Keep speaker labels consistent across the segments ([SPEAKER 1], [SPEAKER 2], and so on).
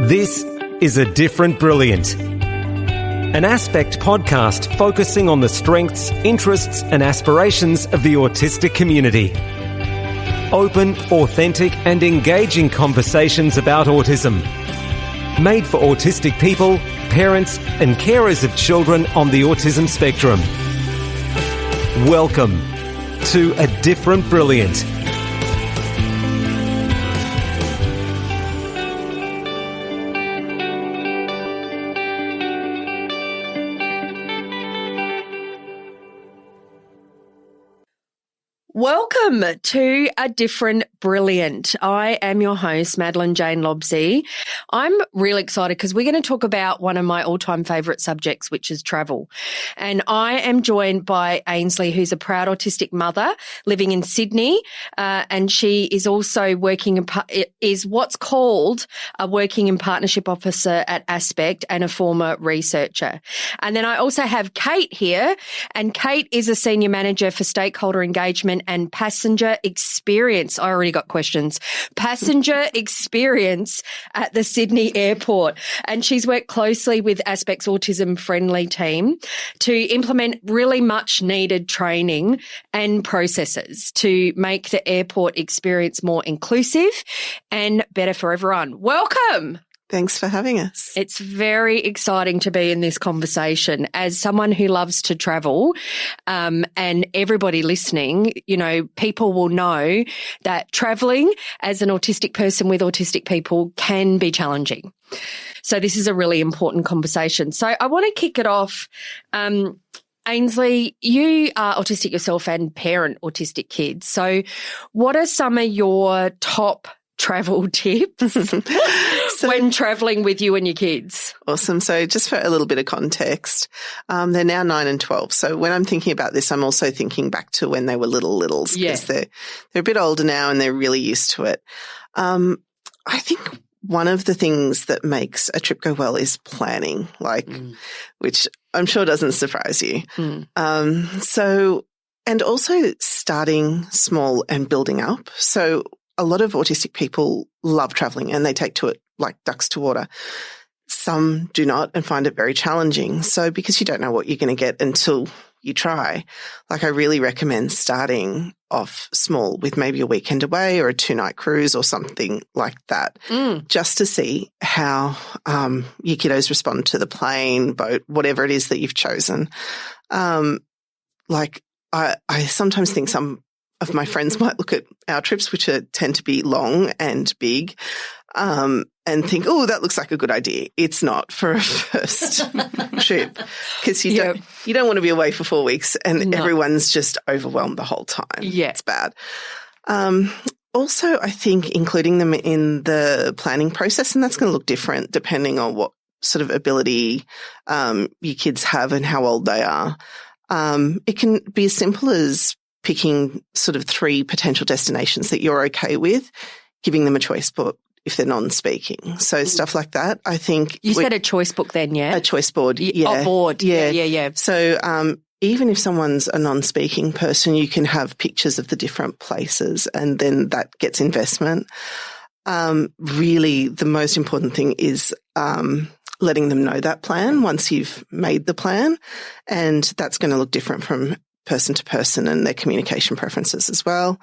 [SPEAKER 1] This is A Different Brilliant, an Aspect podcast focusing on the strengths, interests and aspirations of the autistic community. Open, authentic and engaging conversations about autism. Made for autistic people, parents and carers of children on the autism spectrum. Welcome to A Different Brilliant.
[SPEAKER 2] Welcome to A Different Brilliant. I am your host, Madeleine Jaine Lobsey. I'm really excited because we're going to talk about one of my all-time favourite subjects, which is travel. And I am joined by Ainslie, who's a proud autistic mother living in Sydney, and she is also is what's called a working in partnership officer at Aspect and a former researcher. And then I also have Kate here, and Kate is a senior manager for stakeholder engagement and passenger experience. I already got questions. Passenger experience at the Sydney airport. And she's worked closely with Aspect's autism friendly team to implement really much needed training and processes to make the airport experience more inclusive and better for everyone. Welcome.
[SPEAKER 3] Thanks for having us.
[SPEAKER 2] It's very exciting to be in this conversation. As someone who loves to travel, and everybody listening, you know, people will know that traveling as an autistic person with autistic people can be challenging. So this is a really important conversation. So I want to kick it off. Ainslie, you are autistic yourself and parent autistic kids. So what are some of your top travel tips when traveling with you and your kids?
[SPEAKER 3] Awesome. So just for a little bit of context, they're now 9 and 12. So when I'm thinking about this, I'm also thinking back to when they were littles because they're a bit older now and they're really used to it. I think one of the things that makes a trip go well is planning, which I'm sure doesn't surprise you. And also starting small and building up. So a lot of autistic people love traveling and they take to it like ducks to water. Some do not and find it very challenging. So because you don't know what you're going to get until you try, I really recommend starting off small with maybe a weekend away or a 2-night cruise or something like that, just to see how your kiddos respond to the plane, boat, whatever it is that you've chosen. I sometimes think some of my friends might look at our trips, which tend to be long and big, and think, oh, that looks like a good idea. It's not for a first trip because you don't want to be away for 4 weeks and everyone's just overwhelmed the whole time. Yeah. It's bad. Also, I think including them in the planning process, and that's going to look different depending on what sort of ability your kids have and how old they are. It can be as simple as picking sort of 3 potential destinations that you're okay with, giving them a choice book if they're non-speaking. So stuff like that, I think.
[SPEAKER 2] You said a choice book then, yeah?
[SPEAKER 3] A choice board, yeah.
[SPEAKER 2] Oh, board. Yeah.
[SPEAKER 3] So even if someone's a non-speaking person, you can have pictures of the different places and then that gets investment. Really, the most important thing is letting them know that plan once you've made the plan, and that's going to look different from person to person and their communication preferences as well.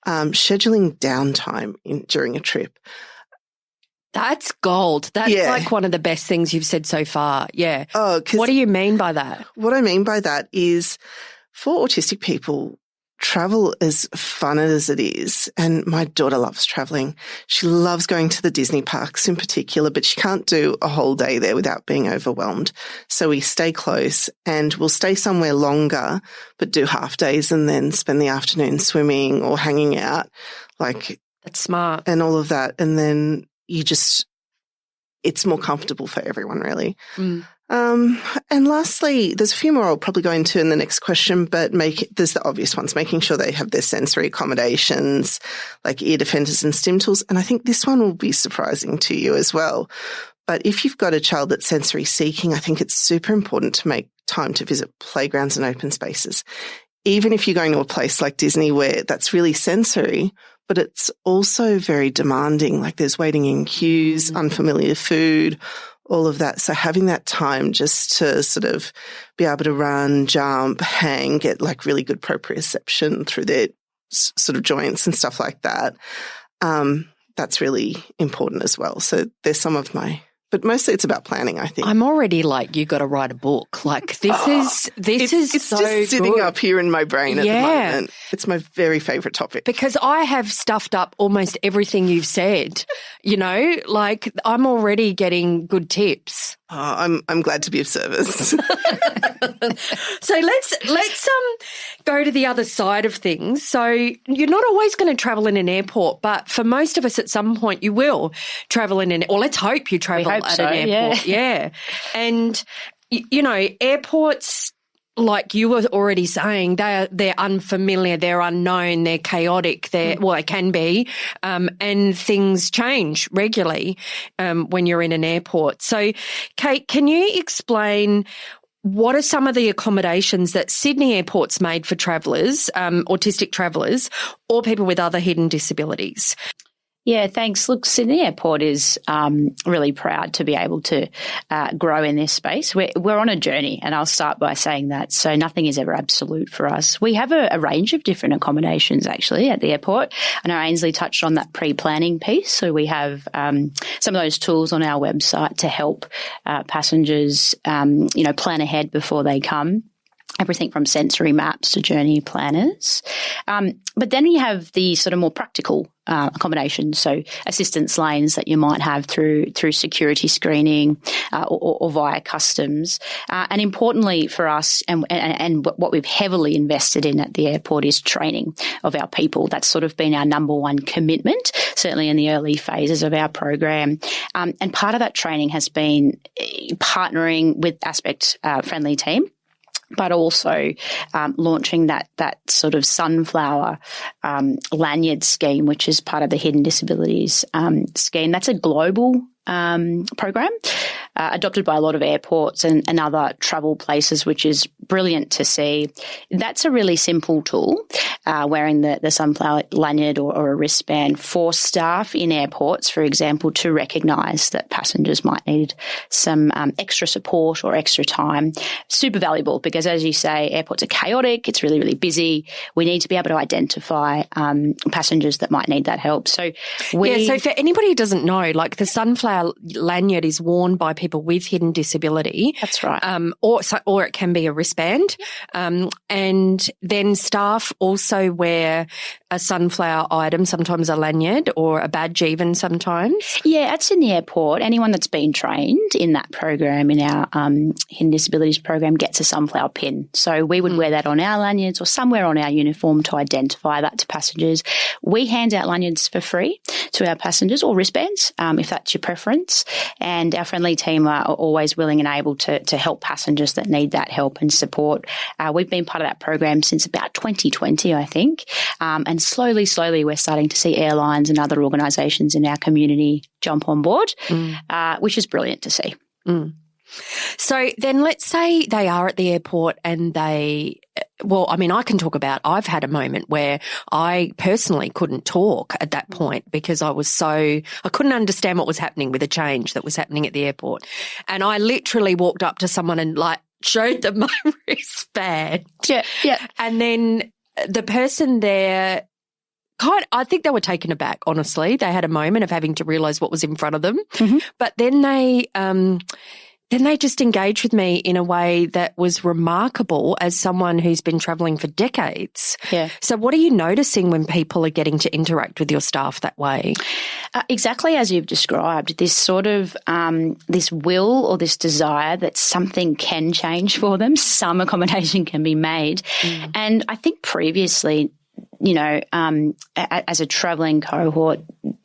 [SPEAKER 3] Scheduling downtime during a trip.
[SPEAKER 2] That's gold. That's like one of the best things you've said so far. Yeah.
[SPEAKER 3] Oh,
[SPEAKER 2] what do you mean by that?
[SPEAKER 3] What I mean by that is for autistic people, travel as fun as it is, and my daughter loves traveling. She loves going to the Disney parks in particular, but she can't do a whole day there without being overwhelmed. So we stay close and we'll stay somewhere longer, but do half days and then spend the afternoon swimming or hanging out.
[SPEAKER 2] That's smart.
[SPEAKER 3] And all of that. And then it's more comfortable for everyone really. And lastly, there's a few more I'll probably go into in the next question, but there's the obvious ones, making sure they have their sensory accommodations like ear defenders and stim tools. And I think this one will be surprising to you as well. But if you've got a child that's sensory seeking, I think it's super important to make time to visit playgrounds and open spaces. Even if you're going to a place like Disney where that's really sensory, but it's also very demanding. Like there's waiting in queues, unfamiliar food, all of that. So having that time just to sort of be able to run, jump, hang, get like really good proprioception through their sort of joints and stuff like that, that's really important as well. So there's some of my, but mostly it's about planning, I think.
[SPEAKER 2] I'm already like, you got to write a book. Like this is
[SPEAKER 3] it's
[SPEAKER 2] so
[SPEAKER 3] just sitting
[SPEAKER 2] good.
[SPEAKER 3] up here in my brain at the moment. It's my very favourite topic.
[SPEAKER 2] Because I have stuffed up almost everything you've said, you know, like I'm already getting good tips.
[SPEAKER 3] I'm glad to be of service.
[SPEAKER 2] So let's go to the other side of things. So you're not always going to travel in an airport, but for most of us at some point you will travel in or let's hope you travel at an airport. Yeah. And, you know, airports, like you were already saying, they're unfamiliar, they're unknown, they're chaotic, they can be, and things change regularly when you're in an airport. So, Kate, can you explain what are some of the accommodations that Sydney Airport's made for travellers, autistic travellers, or people with other hidden disabilities?
[SPEAKER 4] Yeah, thanks. Look, Sydney Airport is really proud to be able to grow in this space. We're on a journey, and I'll start by saying that. So nothing is ever absolute for us. We have a range of different accommodations, actually, at the airport. I know Ainslie touched on that pre-planning piece. So we have some of those tools on our website to help passengers, plan ahead before they come. Everything from sensory maps to journey planners. But then you have the sort of more practical accommodations, so assistance lanes that you might have through security screening or via customs. And importantly for us, and what we've heavily invested in at the airport is training of our people. That's sort of been our number one commitment, certainly in the early phases of our program. And part of that training has been partnering with Aspect Friendly team, but also launching that sort of sunflower lanyard scheme, which is part of the Hidden Disabilities scheme. That's a global program adopted by a lot of airports and other travel places, which is brilliant to see. That's a really simple tool, wearing the sunflower lanyard or a wristband for staff in airports, for example, to recognise that passengers might need some extra support or extra time. Super valuable because, as you say, airports are chaotic. It's really, really busy. We need to be able to identify passengers that might need that help. So
[SPEAKER 2] so for anybody who doesn't know, like the sunflower lanyard is worn by people with hidden disability.
[SPEAKER 4] That's right.
[SPEAKER 2] Or it can be a wristband. And then staff also wear a sunflower item, sometimes a lanyard or a badge even sometimes.
[SPEAKER 4] Yeah, at Sydney Airport, anyone that's been trained in that program, in our Hidden Disabilities program, gets a sunflower pin. So we would wear that on our lanyards or somewhere on our uniform to identify that to passengers. We hand out lanyards for free to our passengers, or wristbands, if that's your preference. And our friendly team are always willing and able to help passengers that need that help and support. We've been part of that program since about 2020, I think. And slowly, we're starting to see airlines and other organisations in our community jump on board, which is brilliant to see.
[SPEAKER 2] So then let's say they are at the airport and I can talk about, I've had a moment where I personally couldn't talk at that point because I couldn't understand what was happening with the change that was happening at the airport. And I literally walked up to someone and showed them my wristband.
[SPEAKER 4] Yeah.
[SPEAKER 2] And then the person there, I think they were taken aback, honestly. They had a moment of having to realise what was in front of them. Mm-hmm. But then they just engaged with me in a way that was remarkable as someone who's been travelling for decades.
[SPEAKER 4] Yeah.
[SPEAKER 2] So what are you noticing when people are getting to interact with your staff that way?
[SPEAKER 4] Exactly as you've described, this sort of this will or this desire that something can change for them, some accommodation can be made. And I think previously, as a travelling cohort,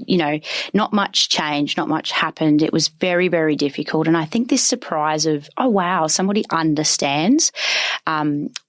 [SPEAKER 4] not much changed, not much happened. It was very, very difficult. And I think this surprise of, oh, wow, somebody understands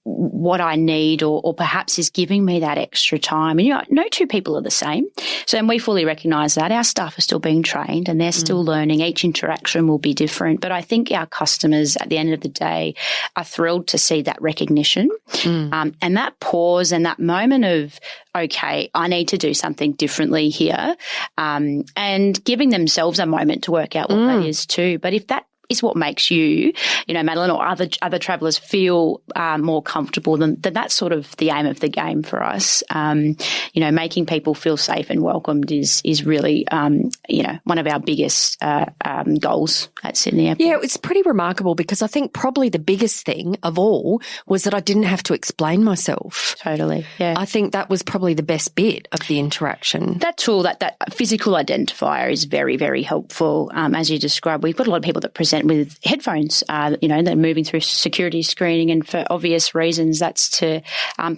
[SPEAKER 4] what I need or perhaps is giving me that extra time. And, no two people are the same. So, and we fully recognise that. Our staff are still being trained and they're still learning. Each interaction will be different. But I think our customers at the end of the day are thrilled to see that recognition and that pause and that moment of okay, I need to do something differently here, and giving themselves a moment to work out what that is too. But if that is what makes you, Madeleine, or other travellers feel more comfortable, then that's sort of the aim of the game for us. Making people feel safe and welcomed is really, one of our biggest goals at Sydney Airport.
[SPEAKER 2] Yeah, it's pretty remarkable because I think probably the biggest thing of all was that I didn't have to explain myself.
[SPEAKER 4] Totally, yeah.
[SPEAKER 2] I think that was probably the best bit of the interaction.
[SPEAKER 4] That tool, that physical identifier is very, very helpful. As you described, we've got a lot of people that present with headphones, they're moving through security screening, and for obvious reasons, that's to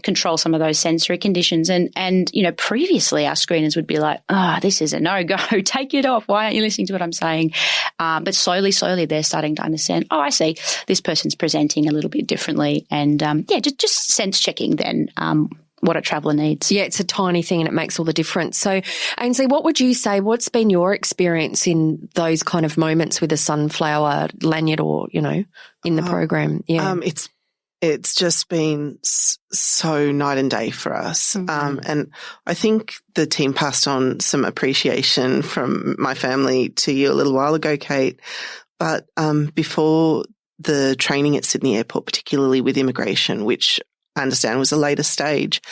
[SPEAKER 4] control some of those sensory conditions. And previously our screeners would be like, this is a no-go, take it off, why aren't you listening to what I'm saying? But slowly they're starting to understand, I see, this person's presenting a little bit differently, and just sense checking then what a traveller needs.
[SPEAKER 2] Yeah, it's a tiny thing and it makes all the difference. So, Ainslie, what would you say, what's been your experience in those kind of moments with a sunflower lanyard or, in the program? Yeah.
[SPEAKER 3] It's just been so night and day for us. And I think the team passed on some appreciation from my family to you a little while ago, Kate. But before the training at Sydney Airport, particularly with immigration, which I understand was a later stage,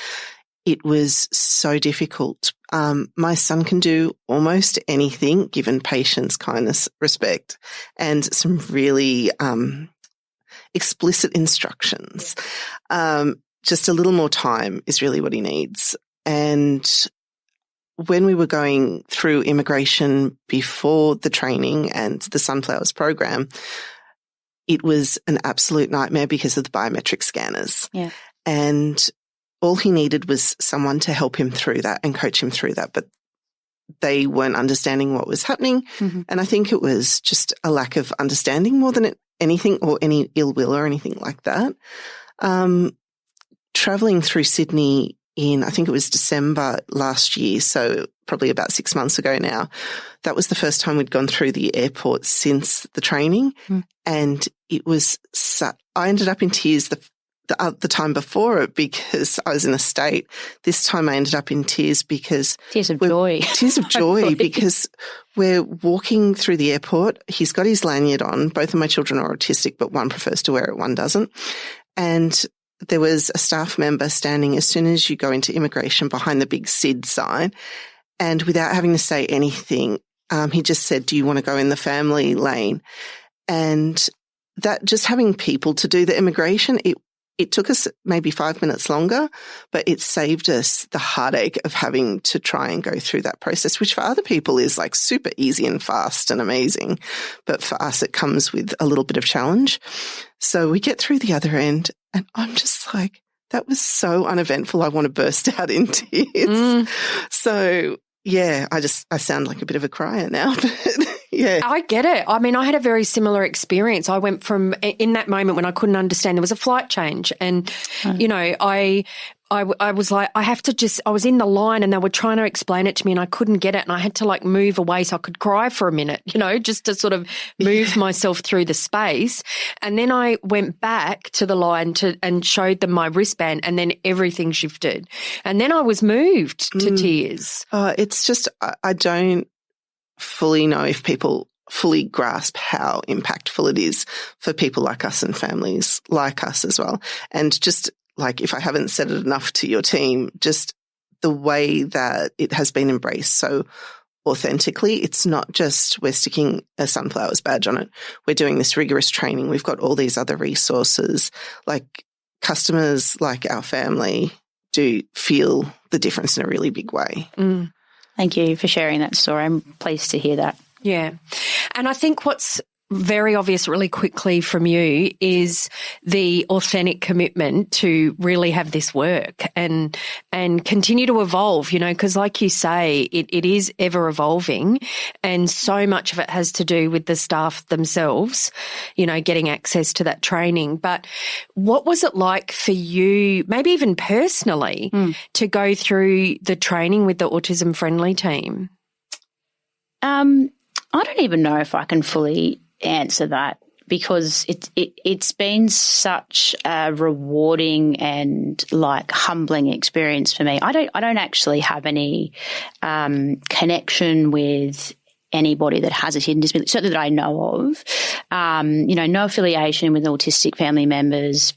[SPEAKER 3] it was so difficult. My son can do almost anything given patience, kindness, respect, and some really explicit instructions. Just a little more time is really what he needs. And when we were going through immigration before the training and the Sunflowers program, it was an absolute nightmare because of the biometric scanners.
[SPEAKER 4] Yeah.
[SPEAKER 3] And all he needed was someone to help him through that and coach him through that. But they weren't understanding what was happening. And I think it was just a lack of understanding more than anything, or any ill will or anything like that. Traveling through Sydney in, I think it was December last year, so probably about 6 months ago now, that was the first time we'd gone through the airport since the training. And it was, I ended up in tears the time before it because I was in a state. This time I ended up in tears because...
[SPEAKER 4] Tears of joy.
[SPEAKER 3] Tears of joy because we're walking through the airport. He's got his lanyard on. Both of my children are autistic, but one prefers to wear it, one doesn't. And there was a staff member standing as soon as you go into immigration behind the big SID sign. And without having to say anything, he just said, "Do you want to go in the family lane?" And that, just having people to do the immigration, it took us maybe 5 minutes longer, but it saved us the heartache of having to try and go through that process, which for other people is like super easy and fast and amazing. But for us, it comes with a little bit of challenge. So we get through the other end and I'm just like, that was so uneventful. I want to burst out in tears. So yeah, I sound like a bit of a crier now, but yeah.
[SPEAKER 2] I get it. I mean, I had a very similar experience. I went from, in that moment when I couldn't understand, there was a flight change and, I was like, I was in the line and they were trying to explain it to me and I couldn't get it and I had to like move away so I could cry for a minute, just to sort of move myself through the space. And then I went back to the line and showed them my wristband and then everything shifted. And then I was moved to tears.
[SPEAKER 3] It's just, I don't fully know if people fully grasp how impactful it is for people like us and families like us as well. And just like, if I haven't said it enough to your team, just the way that it has been embraced so authentically. It's not just we're sticking a Sunflowers badge on it. We're doing this rigorous training. We've got all these other resources. Like, customers like our family do feel the difference in a really big way.
[SPEAKER 4] Thank you for sharing that story. I'm pleased to hear that.
[SPEAKER 2] Yeah. And I think what's very obvious really quickly from you is the authentic commitment to really have this work and continue to evolve, because like you say, it is ever evolving and so much of it has to do with the staff themselves, getting access to that training. But what was it like for you, maybe even personally, to go through the training with the Autism Friendly team?
[SPEAKER 4] I don't even know if I can fully answer that because it's been such a rewarding and like humbling experience for me. I don't actually have any connection with anybody that has a hidden disability, certainly that I know of. No affiliation with autistic family members.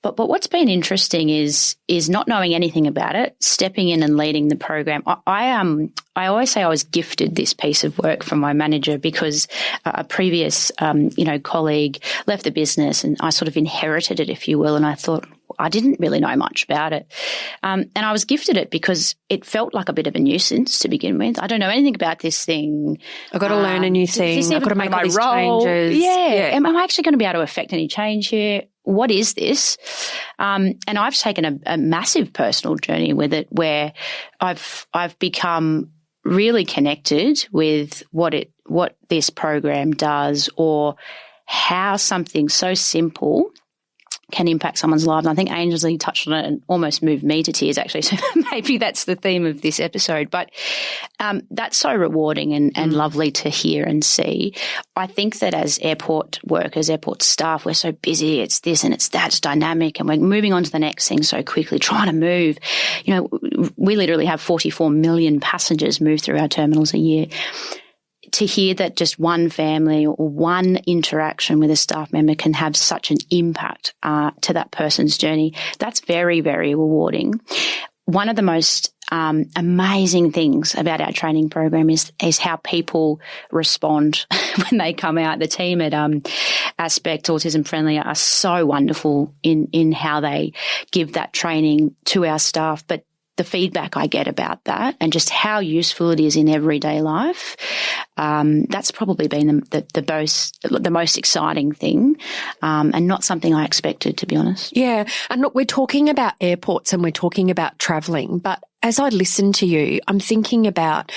[SPEAKER 4] But what's been interesting is not knowing anything about it, stepping in and leading the program. I always say I was gifted this piece of work from my manager because a previous colleague left the business and I sort of inherited it, if you will, and I thought I didn't really know much about it. And I was gifted it because it felt like a bit of a nuisance to begin with. I don't know anything about this thing.
[SPEAKER 2] I've got to learn a new thing. I've got to make all these changes.
[SPEAKER 4] Yeah. Am I actually going to be able to affect any change here? What is this? And I've taken a massive personal journey with it where I've become really connected with what this program does or how something so simple can impact someone's lives. And I think Ainslie touched on it and almost moved me to tears, actually. So maybe that's the theme of this episode. But that's so rewarding and lovely to hear and see. I think that as airport workers, airport staff, we're so busy. It's this and it's that. It's dynamic. And we're moving on to the next thing so quickly, trying to move. We literally have 44 million passengers move through our terminals a year. To hear that just one family or one interaction with a staff member can have such an impact to that person's journey, that's very, very rewarding. One of the most amazing things about our training program is how people respond when they come out. The team at Aspect Autism Friendly are so wonderful in how they give that training to our staff, but the feedback I get about that and just how useful it is in everyday life, that's probably been the most exciting thing and not something I expected, to be honest.
[SPEAKER 2] Yeah. And look, we're talking about airports and we're talking about travelling, but as I listen to you, I'm thinking about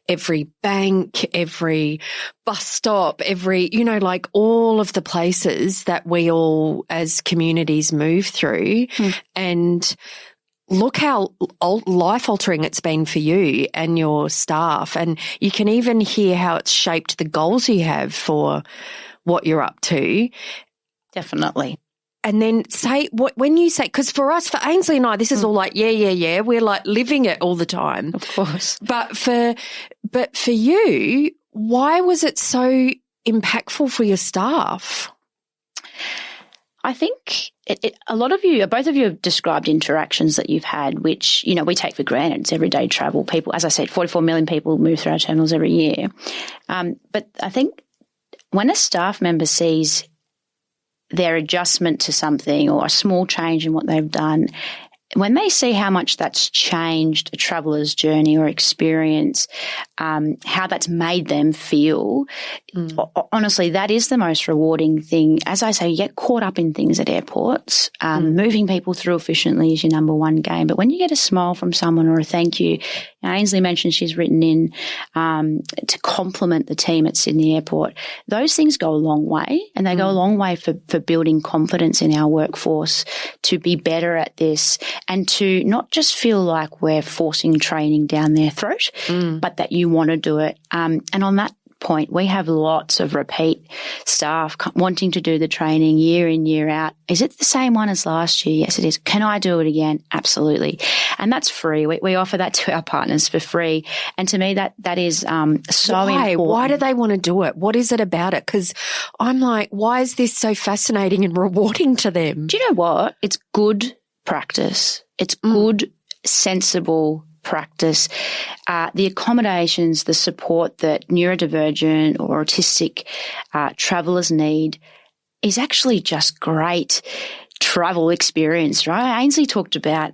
[SPEAKER 2] every bank, every bus stop, like all of the places that we all as communities move through and look how life-altering it's been for you and your staff. And you can even hear how it's shaped the goals you have for what you're up to.
[SPEAKER 4] Definitely.
[SPEAKER 2] And then when you say, because for us, for Ainslie and I, this is all like, yeah. We're like living it all the time.
[SPEAKER 4] Of course.
[SPEAKER 2] But for you, why was it so impactful for your staff?
[SPEAKER 4] I think both of you have described interactions that you've had, which, we take for granted. It's everyday travel. People, as I said, 44 million people move through our terminals every year. But I think when a staff member sees their adjustment to something or a small change in what they've done, when they see how much that's changed a traveller's journey or experience, how that's made them feel, honestly, that is the most rewarding thing. As I say, you get caught up in things at airports. Moving people through efficiently is your number one game. But when you get a smile from someone or a thank you, Ainslie mentioned she's written in to compliment the team at Sydney Airport. Those things go a long way, and they go a long way for building confidence in our workforce to be better at this and to not just feel like we're forcing training down their throat, but that you want to do it. And on that point, we have lots of repeat staff wanting to do the training year in, year out. Is it the same one as last year? Yes, it is. Can I do it again? Absolutely. And that's free. We offer that to our partners for free. And to me, that is so important.
[SPEAKER 2] Why do they want to do it? What is it about it? Because I'm like, why is this so fascinating and rewarding to them?
[SPEAKER 4] Do you know what? It's good practice. It's good, sensible practice. The accommodations, the support that neurodivergent or autistic travellers need is actually just great travel experience, right? Ainslie talked about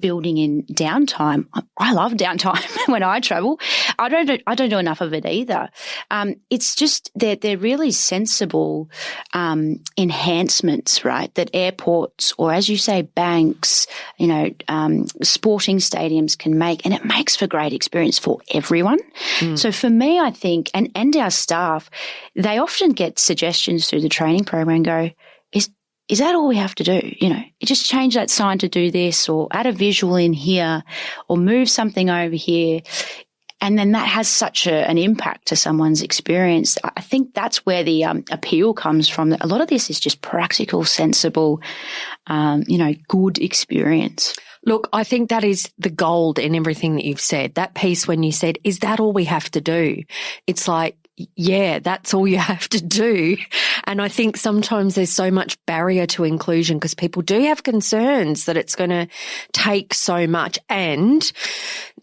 [SPEAKER 4] building in downtime. I love downtime when I travel. I don't do enough of it either. It's just they're really sensible enhancements, right? That airports or, as you say, banks, sporting stadiums can make, and it makes for great experience for everyone. So for me, I think, and our staff, they often get suggestions through the training program and go, is that all we have to do? You just change that sign to do this or add a visual in here or move something over here. And then that has such an impact to someone's experience. I think that's where the appeal comes from. A lot of this is just practical, sensible, good experience.
[SPEAKER 2] Look, I think that is the gold in everything that you've said. That piece when you said, is that all we have to do? It's like, yeah, that's all you have to do. And I think sometimes there's so much barrier to inclusion because people do have concerns that it's going to take so much. And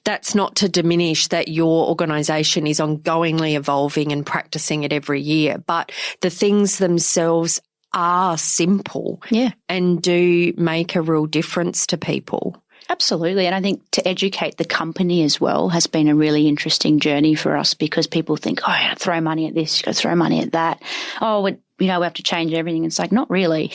[SPEAKER 2] that's not to diminish that your organisation is ongoingly evolving and practicing it every year. But the things themselves are simple and do make a real difference to people.
[SPEAKER 4] Absolutely. And I think to educate the company as well has been a really interesting journey for us because people think, oh, I throw money at this, go throw money at that. Oh, we have to change everything. It's like, not really.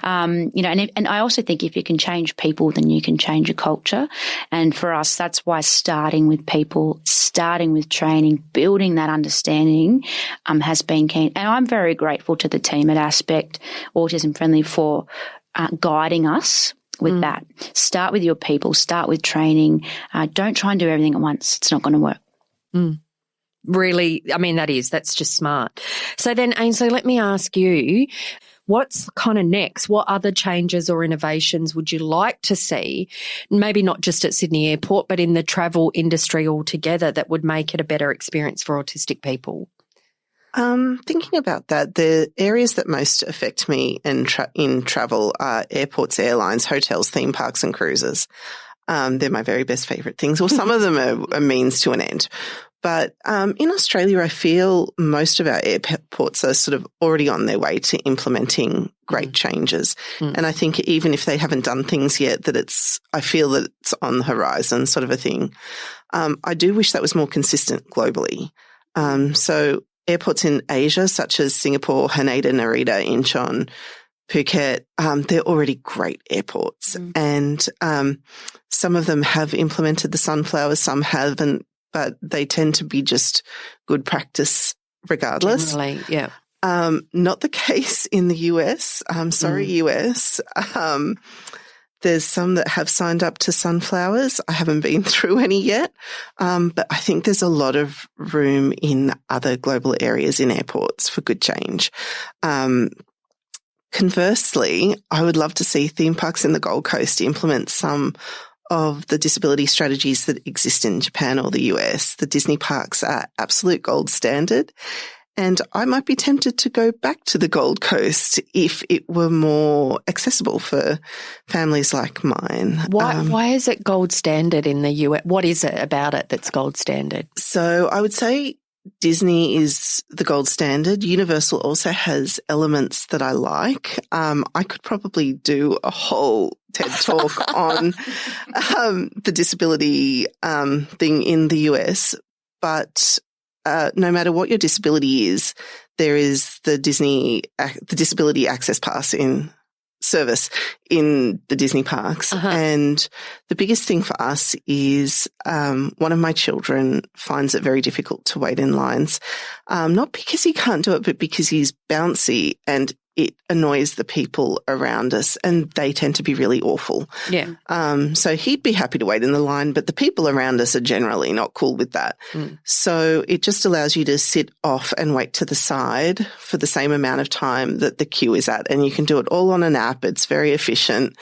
[SPEAKER 4] And I also think if you can change people, then you can change a culture. And for us, that's why starting with people, starting with training, building that understanding has been key. And I'm very grateful to the team at Aspect Autism Friendly for guiding us with that. Start with your people, start with training. Don't try and do everything at once. It's not going to work.
[SPEAKER 2] Really, I mean, that's just smart. So then, Ainslie, let me ask you, what's kind of next? What other changes or innovations would you like to see, maybe not just at Sydney Airport, but in the travel industry altogether that would make it a better experience for autistic people?
[SPEAKER 3] Thinking about that, the areas that most affect me in travel are airports, airlines, hotels, theme parks and cruises. They're my very best favourite things, or some of them are a means to an end. But in Australia, I feel most of our airports are sort of already on their way to implementing great changes. And I think even if they haven't done things yet, I feel that it's on the horizon sort of a thing. I do wish that was more consistent globally. So airports in Asia, such as Singapore, Haneda, Narita, Incheon, Phuket, they're already great airports. And some of them have implemented the sunflowers, some haven't, but they tend to be just good practice regardless.
[SPEAKER 2] Generally, yeah.
[SPEAKER 3] Not the case in the US. US. There's some that have signed up to sunflowers. I haven't been through any yet, but I think there's a lot of room in other global areas in airports for good change. Conversely, I would love to see theme parks in the Gold Coast implement some of the disability strategies that exist in Japan or the US. The Disney parks are absolute gold standard. And I might be tempted to go back to the Gold Coast if it were more accessible for families like mine.
[SPEAKER 2] Why is it gold standard in the US? What is it about it that's gold standard?
[SPEAKER 3] So I would say Disney is the gold standard. Universal also has elements that I like. I could probably do a whole TED talk on the disability thing in the US, but no matter what your disability is, there is the Disability Access Pass in service in the Disney parks. And the biggest thing for us is one of my children finds it very difficult to wait in lines, not because he can't do it, but because he's bouncy and it annoys the people around us, and they tend to be really awful.
[SPEAKER 2] Yeah.
[SPEAKER 3] So he'd be happy to wait in the line, but the people around us are generally not cool with that. So it just allows you to sit off and wait to the side for the same amount of time that the queue is at, and you can do it all on an app. It's very efficient.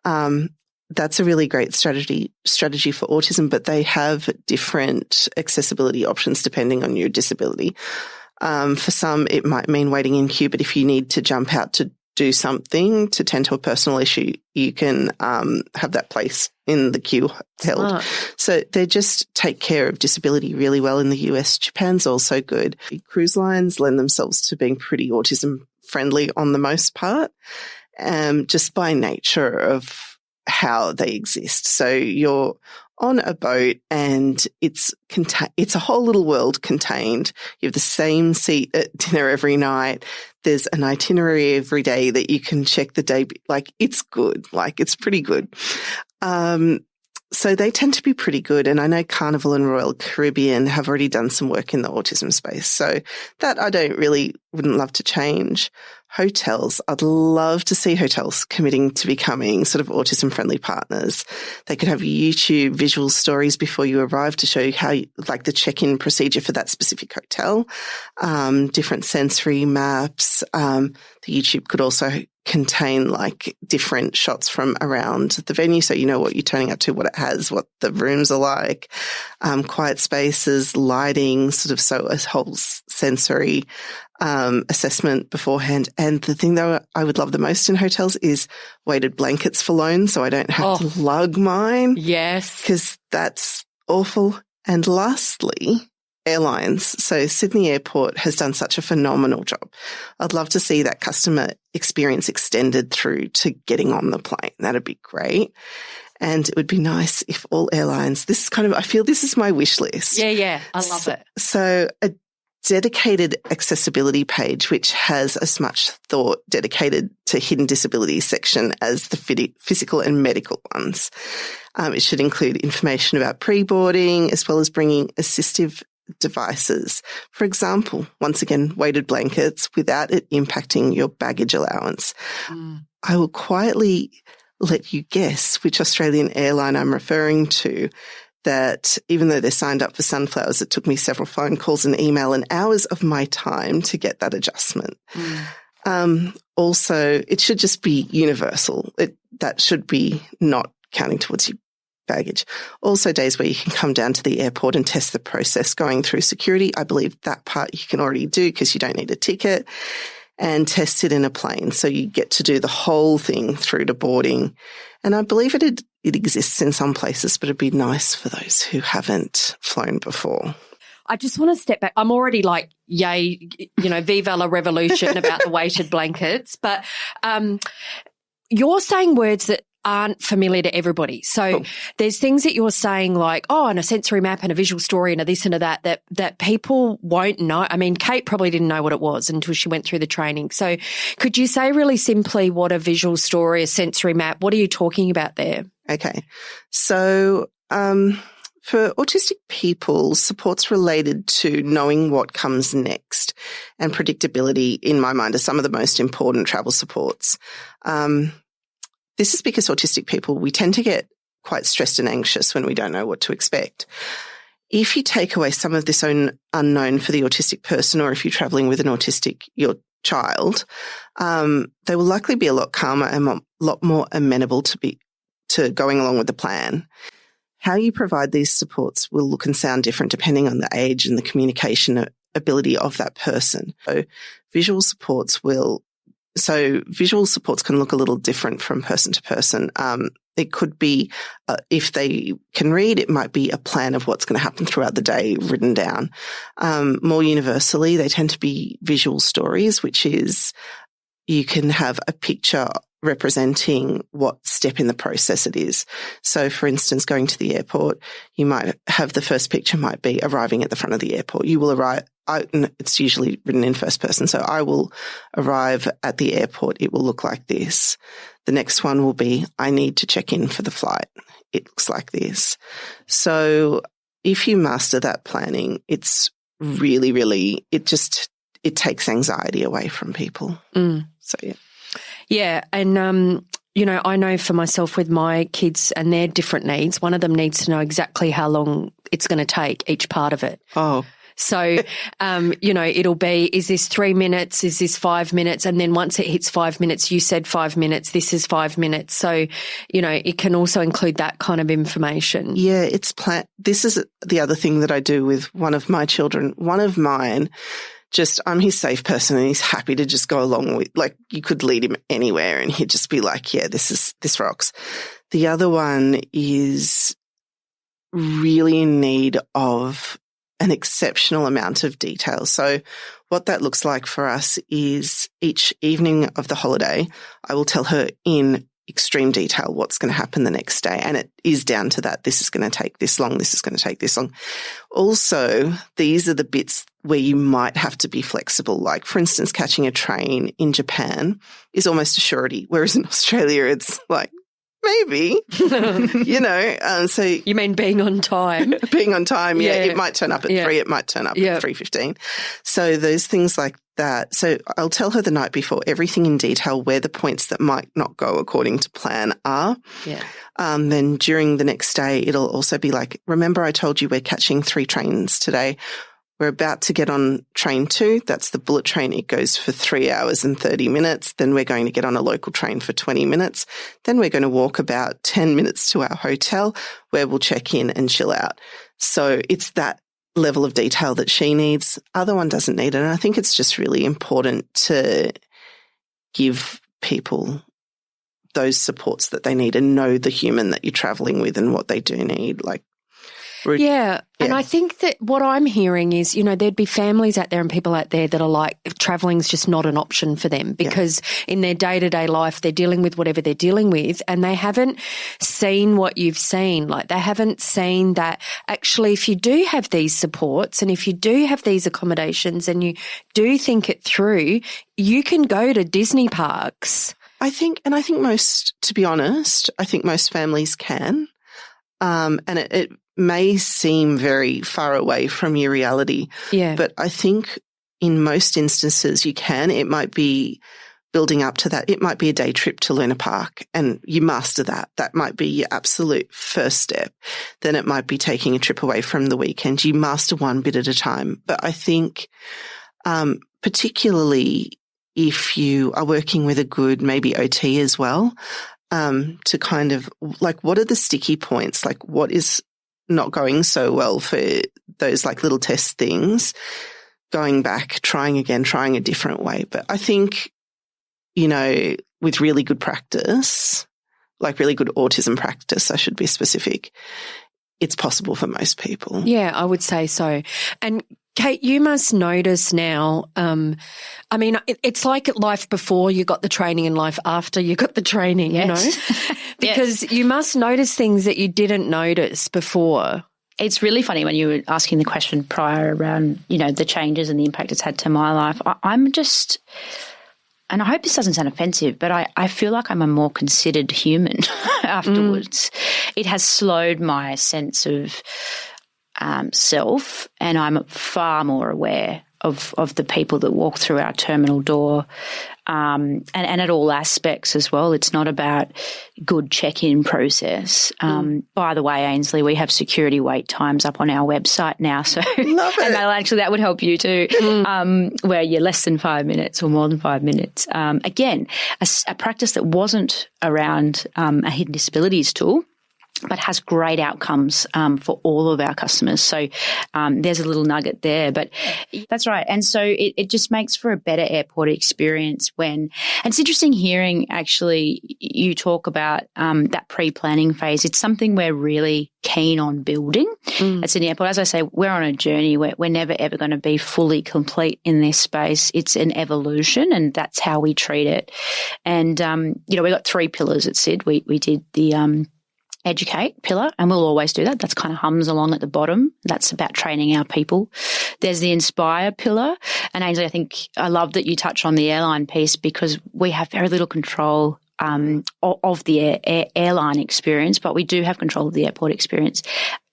[SPEAKER 3] That's a really great strategy for autism, but they have different accessibility options depending on your disability. For some, it might mean waiting in queue, but if you need to jump out to do something, to tend to a personal issue, you can have that place in the queue held.
[SPEAKER 2] Smart.
[SPEAKER 3] So they just take care of disability really well in the US. Japan's also good. Cruise lines lend themselves to being pretty autism friendly on the most part, just by nature of how they exist. So you're on a boat and it's a whole little world contained. You have the same seat at dinner every night. There's an itinerary every day that you can check the day. Like, it's good. Like, it's pretty good. So they tend to be pretty good. And I know Carnival and Royal Caribbean have already done some work in the autism space. So that I wouldn't love to change. hotels, I'd love to see hotels committing to becoming sort of autism-friendly partners. They could have YouTube visual stories before you arrive to show you how, like the check-in procedure for that specific hotel, different sensory maps. The YouTube could also contain like different shots from around the venue, so you know what you're turning up to, what it has, what the rooms are like, quiet spaces, lighting, sort of, so a whole sensory assessment beforehand. And the thing that I would love the most in hotels is weighted blankets for loan, so I don't have to lug mine.
[SPEAKER 2] Yes.
[SPEAKER 3] Because that's awful. And lastly, airlines. So Sydney Airport has done such a phenomenal job. I'd love to see that customer experience extended through to getting on the plane. That'd be great. And it would be nice if all airlines, this is kind of, I feel this is my wish list.
[SPEAKER 2] Yeah. I love it.
[SPEAKER 3] So a dedicated accessibility page, which has as much thought dedicated to hidden disabilities section as the physical and medical ones. It should include information about pre-boarding as well as bringing assistive devices. For example, once again, weighted blankets without it impacting your baggage allowance. I will quietly let you guess which Australian airline I'm referring to, that even though they're signed up for sunflowers, it took me several phone calls and email and hours of my time to get that adjustment. Also, it should just be universal. That should be not counting towards your baggage. Also, days where you can come down to the airport and test the process going through security. I believe that part you can already do because you don't need a ticket, and test it in a plane. So you get to do the whole thing through to boarding. And I believe it exists in some places, but it'd be nice for those who haven't flown before.
[SPEAKER 2] I just want to step back. I'm already like, yay, viva la revolution about the weighted blankets. But you're saying words that aren't familiar to everybody. So there's things that you're saying like, and a sensory map and a visual story and a this and a that people won't know. I mean, Kate probably didn't know what it was until she went through the training. So could you say really simply what a visual story, a sensory map, what are you talking about there?
[SPEAKER 3] Okay. So for autistic people, supports related to knowing what comes next and predictability, in my mind, are some of the most important travel supports. This is because autistic people, we tend to get quite stressed and anxious when we don't know what to expect. If you take away some of this unknown for the autistic person, or if you're traveling with your child, they will likely be a lot calmer and a lot more amenable to going along with the plan. How you provide these supports will look and sound different depending on the age and the communication ability of that person. So visual supports can look a little different from person to person. It could be, if they can read, it might be a plan of what's going to happen throughout the day written down. More universally, they tend to be visual stories, which is you can have a picture representing what step in the process it is. So, for instance, going to the airport, you might have the first picture might be arriving at the front of the airport. You will arrive. It's usually written in first person. So I will arrive at the airport. It will look like this. The next one will be, I need to check in for the flight. It looks like this. So if you master that planning, it's really, really, it takes anxiety away from people. So, yeah.
[SPEAKER 2] Yeah. And, I know for myself with my kids and their different needs, one of them needs to know exactly how long it's going to take, each part of it.
[SPEAKER 3] Oh.
[SPEAKER 2] So, it'll be, is this 3 minutes? Is this 5 minutes? And then once it hits 5 minutes, you said 5 minutes, this is 5 minutes. So, it can also include that kind of information.
[SPEAKER 3] Yeah, this is the other thing that I do with one of my children. One of mine, I'm his safe person and he's happy to just go along with, like, you could lead him anywhere and he'd just be like, yeah, this rocks. The other one is really in need of an exceptional amount of detail. So what that looks like for us is each evening of the holiday, I will tell her in extreme detail what's going to happen the next day. And it is down to that. This is going to take this long. This is going to take this long. Also, these are the bits where you might have to be flexible. Like, for instance, catching a train in Japan is almost a surety, whereas in Australia, it's like maybe, so.
[SPEAKER 2] You mean being on time?
[SPEAKER 3] Being on time, yeah. It might turn up at 3, it might turn up at 3:15. So those things like that. So I'll tell her the night before everything in detail, where the points that might not go according to plan are.
[SPEAKER 2] Yeah.
[SPEAKER 3] Then during the next day, it'll also be like, remember I told you we're catching 3 trains today. We're about to get on train 2. That's the bullet train. It goes for 3 hours and 30 minutes. Then we're going to get on a local train for 20 minutes. Then we're going to walk about 10 minutes to our hotel where we'll check in and chill out. So it's that level of detail that she needs. Other one doesn't need it. And I think it's just really important to give people those supports that they need and know the human that you're traveling with and what they do need.
[SPEAKER 2] Yeah. And I think that what I'm hearing is, there'd be families out there and people out there that are like, traveling's just not an option for them because in their day-to-day life, they're dealing with whatever they're dealing with and they haven't seen what you've seen. Like they haven't seen that actually if you do have these supports and if you do have these accommodations and you do think it through, you can go to Disney parks.
[SPEAKER 3] I think most, to be honest, I think most families can. And it may seem very far away from your reality.
[SPEAKER 2] Yeah.
[SPEAKER 3] But I think in most instances you can. It might be building up to that. It might be a day trip to Luna Park and you master that. That might be your absolute first step. Then it might be taking a trip away from the weekend. You master one bit at a time. But I think particularly if you are working with a good maybe OT as well, to kind of like what are the sticky points? Like what is not going so well for those like little test things, going back, trying again, trying a different way. But I think, with really good practice, like really good autism practice, I should be specific, it's possible for most people.
[SPEAKER 2] Yeah, I would say so. And Kate, you must notice now, it's like life before you got the training and life after you got the training, because you must notice things that you didn't notice before.
[SPEAKER 4] It's really funny when you were asking the question prior around, the changes and the impact it's had to my life. I'm just, and I hope this doesn't sound offensive, but I feel like I'm a more considered human afterwards. It has slowed my sense of self, and I'm far more aware of the people that walk through our terminal door, and at all aspects as well. It's not about good check-in process. By the way, Ainslie, we have security wait times up on our website now. So,
[SPEAKER 3] love it.
[SPEAKER 4] And actually that would help you too, where you're less than 5 minutes or more than 5 minutes. Again, a practice that wasn't around a hidden disabilities tool, but has great outcomes for all of our customers. So there's a little nugget there, but that's right. And so it just makes for a better airport experience and it's interesting hearing actually you talk about that pre-planning phase. It's something we're really keen on building. It's an airport. As I say, we're on a journey. We're never, ever going to be fully complete in this space. It's an evolution and that's how we treat it. And, we got 3 pillars at SID. We did the educate pillar, and we'll always do that. That's kind of hums along at the bottom. That's about training our people. There's the inspire pillar. And Ainslie, I think I love that you touch on the airline piece because we have very little control of the airline experience, but we do have control of the airport experience.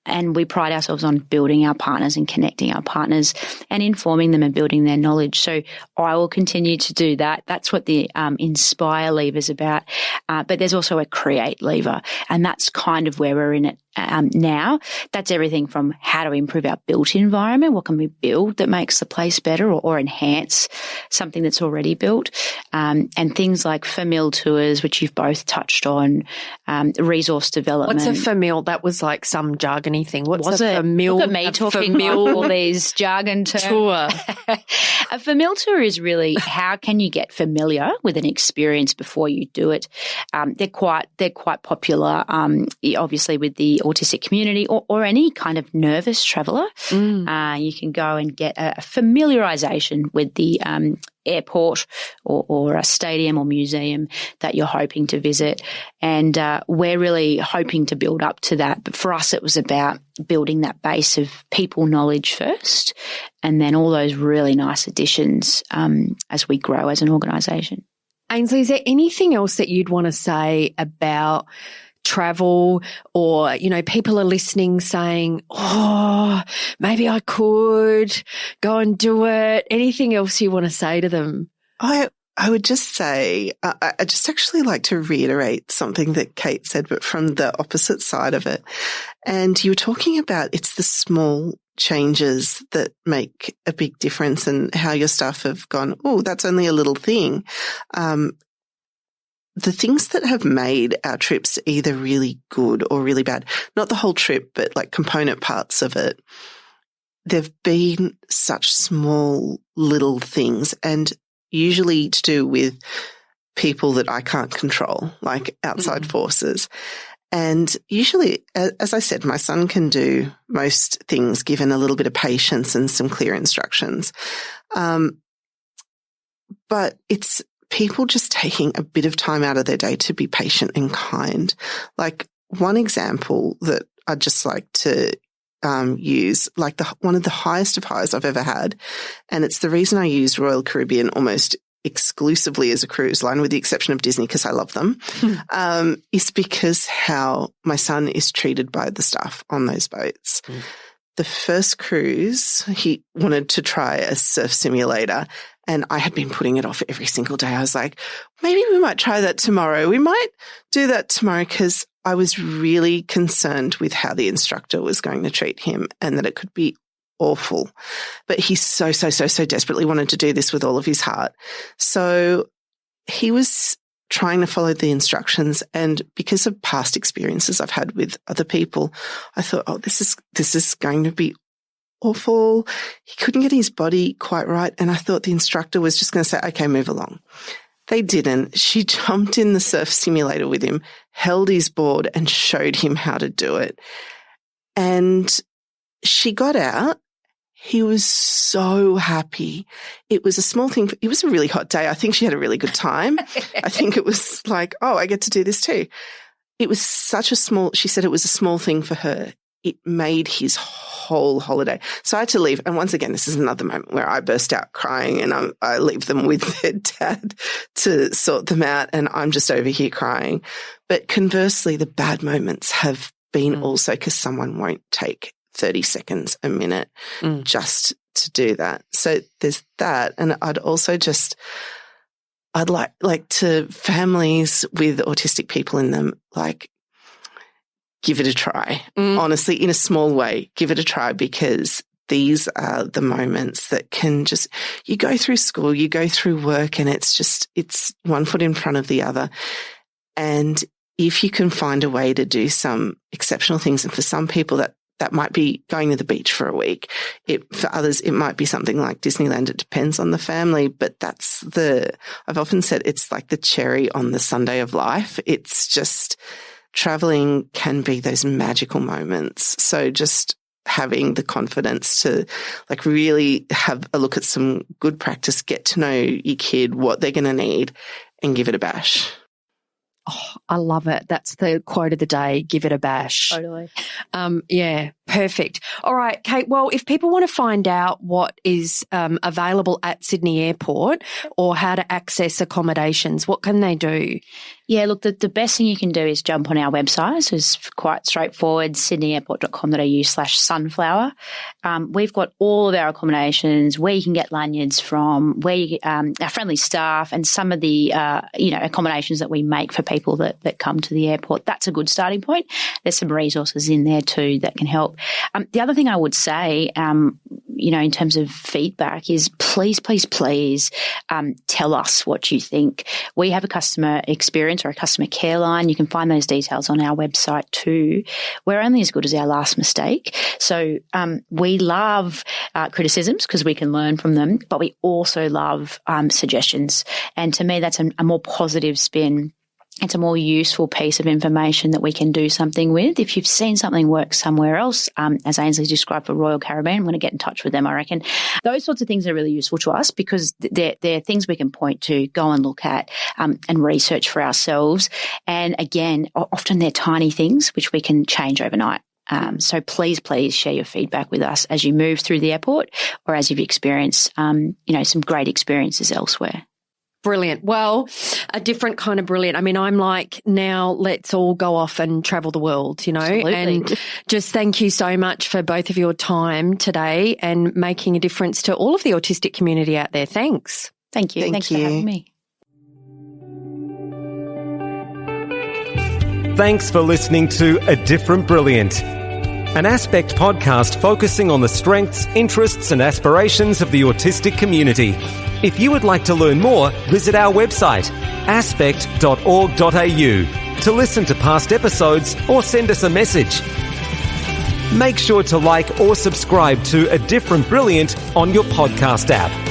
[SPEAKER 4] And we pride ourselves on building our partners and connecting our partners and informing them and building their knowledge. So I will continue to do that. That's what the inspire lever is about. But there's also a create lever, and that's kind of where we're in it now. That's everything from how to improve our built environment. What can we build that makes the place better or enhance something that's already built? And things like famil tours, which you've both touched on, resource development.
[SPEAKER 2] What's a famil? That was like some jargony thing. What's a famil?
[SPEAKER 4] Look at me talking like all these jargon terms.
[SPEAKER 2] Tour.
[SPEAKER 4] A famil tour is really how can you get familiar with an experience before you do it. They're quite popular, obviously with the autistic community or any kind of nervous traveller. You can go and get a familiarisation with the airport or a stadium or museum that you're hoping to visit. And we're really hoping to build up to that. But for us, it was about building that base of people knowledge first and then all those really nice additions as we grow as an organisation.
[SPEAKER 2] Ainslie, is there anything else that you'd want to say about travel, or, people are listening saying, oh, maybe I could go and do it? Anything else you want to say to them?
[SPEAKER 3] I would just say, I just actually like to reiterate something that Kate said, but from the opposite side of it. And you were talking about it's the small changes that make a big difference, and how your staff have gone, oh, that's only a little thing. The things that have made our trips either really good or really bad, not the whole trip, but like component parts of it, they've been such small little things, and usually to do with people that I can't control, like outside forces. And usually, as I said, my son can do most things given a little bit of patience and some clear instructions. But it's people just taking a bit of time out of their day to be patient and kind. Like one example that I'd just like to use, like one of the highest of highs I've ever had, and it's the reason I use Royal Caribbean almost exclusively as a cruise line, with the exception of Disney because I love them, is because how my son is treated by the staff on those boats. The first cruise, he wanted to try a surf simulator, and I had been putting it off every single day. I was like, maybe we might try that tomorrow. We might do that tomorrow, because I was really concerned with how the instructor was going to treat him and that it could be awful. But he so desperately wanted to do this with all of his heart. So he was trying to follow the instructions, and because of past experiences I've had with other people, I thought, oh, this is going to be awful. He couldn't get his body quite right, and I thought the instructor was just going to say, okay, move along. They didn't. She jumped in the surf simulator with him, held his board, and showed him how to do it. And she got out. He was so happy. It was a small thing. It was a really hot day. I think she had a really good time. I think it was like, oh, I get to do this too. It was she said it was a small thing for her. It made his whole holiday. So I had to leave. And once again, this is another moment where I burst out crying, and I leave them with their dad to sort them out, and I'm just over here crying. But conversely, the bad moments have been also because someone won't take 30 seconds, a minute just to do that. So there's that. And I'd also I'd like to families with autistic people in them, like, give it a try. Honestly, in a small way, give it a try, because these are the moments that can you go through school, you go through work, and it's one foot in front of the other. And if you can find a way to do some exceptional things, and for some people that might be going to the beach for a week. For others, it might be something like Disneyland. It depends on the family, but I've often said it's like the cherry on the sundae of life. It's just, traveling can be those magical moments. So just having the confidence to like really have a look at some good practice, get to know your kid, what they're going to need, and give it a bash.
[SPEAKER 2] Oh, I love it. That's the quote of the day. Give it a bash.
[SPEAKER 4] Totally.
[SPEAKER 2] Yeah, perfect. All right, Kate. Well, if people want to find out what is available at Sydney Airport or how to access accommodations, what can they do?
[SPEAKER 4] Yeah, look, the best thing you can do is jump on our website. So it's quite straightforward, sydneyairport.com.au/sunflower. We've got all of our accommodations, where you can get lanyards from, where our friendly staff, and some of the accommodations that we make for people that come to the airport. That's a good starting point. There's some resources in there too that can help. The other thing I would say, in terms of feedback, is please tell us what you think. We have a customer experience or a customer care line. You can find those details on our website too. We're only as good as our last mistake. So we love criticisms because we can learn from them, but we also love suggestions. And to me, that's a more positive spin. It's a more useful piece of information that we can do something with. If you've seen something work somewhere else, as Ainslie described for Royal Caribbean, I'm going to get in touch with them, I reckon. Those sorts of things are really useful to us because they're things we can point to, go and look at, and research for ourselves. And again, often they're tiny things which we can change overnight. So please share your feedback with us as you move through the airport or as you've experienced, some great experiences elsewhere.
[SPEAKER 2] Brilliant. Well, a different kind of brilliant. I mean, I'm like, now let's all go off and travel the world, you know,
[SPEAKER 4] Absolutely.
[SPEAKER 2] and just thank you so much for both of your time today and making a difference to all of the autistic community out there. Thanks.
[SPEAKER 4] Thank you. Thanks for having me.
[SPEAKER 1] Thanks for listening to A Different Brilliant, an Aspect podcast focusing on the strengths, interests and aspirations of the autistic community. If you would like to learn more, visit our website, aspect.org.au, to listen to past episodes or send us a message. Make sure to like or subscribe to A Different Brilliant on your podcast app.